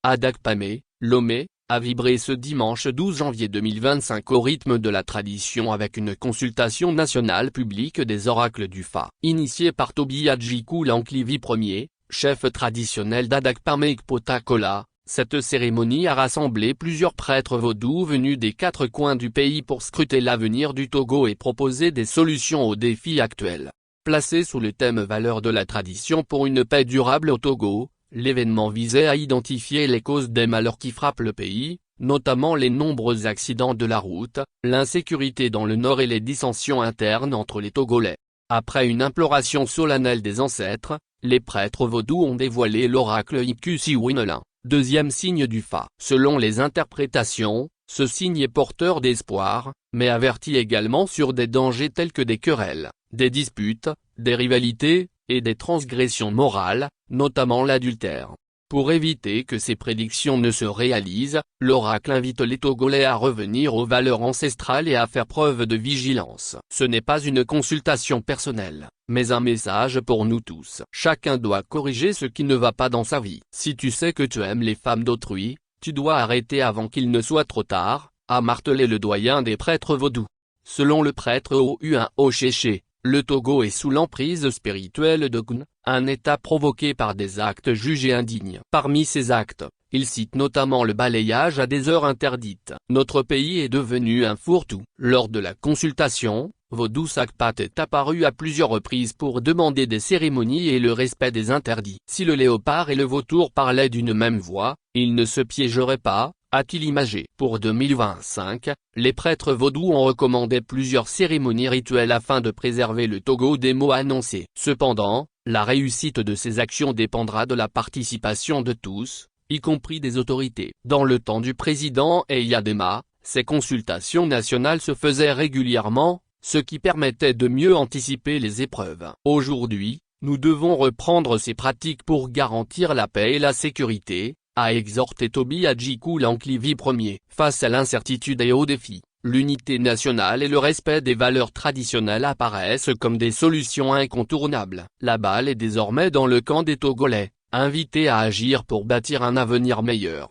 Adakpamé, Lomé, a vibré ce dimanche 12 janvier 2025 au rythme de la tradition avec une consultation nationale publique des oracles du Fa. Initiée par Toby Hadjikou Lanklivi Ier, chef traditionnel d'Adakpamé Kpotakola, cette cérémonie a rassemblé plusieurs prêtres vaudous venus des 4 coins du pays pour scruter l'avenir du Togo et proposer des solutions aux défis actuels. Placé sous le thème Valeurs de la tradition pour une paix durable au Togo, l'événement visait à identifier les causes des malheurs qui frappent le pays, notamment les nombreux accidents de la route, l'insécurité dans le nord et les dissensions internes entre les Togolais. Après une imploration solennelle des ancêtres, les prêtres vaudous ont dévoilé l'oracle Ikusiwinelin, deuxième signe du Fa. Selon les interprétations, ce signe est porteur d'espoir, mais avertit également sur des dangers tels que des querelles, des disputes, des rivalités, et des transgressions morales, notamment l'adultère. Pour éviter que ces prédictions ne se réalisent, l'oracle invite les Togolais à revenir aux valeurs ancestrales et à faire preuve de vigilance. Ce n'est pas une consultation personnelle, mais un message pour nous tous. Chacun doit corriger ce qui ne va pas dans sa vie. Si tu sais que tu aimes les femmes d'autrui, tu dois arrêter avant qu'il ne soit trop tard, a martelé le doyen des prêtres vaudous. Selon le prêtre Ouun Ochéché, le Togo est sous l'emprise spirituelle de Gun, un état provoqué par des actes jugés indignes. Parmi ces actes, il cite notamment le balayage à des heures interdites. Notre pays est devenu un fourre-tout. Lors de la consultation, Vodou Sakpat est apparu à plusieurs reprises pour demander des cérémonies et le respect des interdits. Si le léopard et le vautour parlaient d'une même voix, ils ne se piégeraient pas, a-t-il imagé. Pour 2025, les prêtres vaudous ont recommandé plusieurs cérémonies rituelles afin de préserver le Togo des maux annoncés. Cependant, la réussite de ces actions dépendra de la participation de tous, y compris des autorités. Dans le temps du président Eyadema, ces consultations nationales se faisaient régulièrement, ce qui permettait de mieux anticiper les épreuves. Aujourd'hui, nous devons reprendre ces pratiques pour garantir la paix et la sécurité, a exhorté Toby Hadjikou Lanklivi Ier. Face à l'incertitude et aux défis, l'unité nationale et le respect des valeurs traditionnelles apparaissent comme des solutions incontournables. La balle est désormais dans le camp des Togolais, invités à agir pour bâtir un avenir meilleur.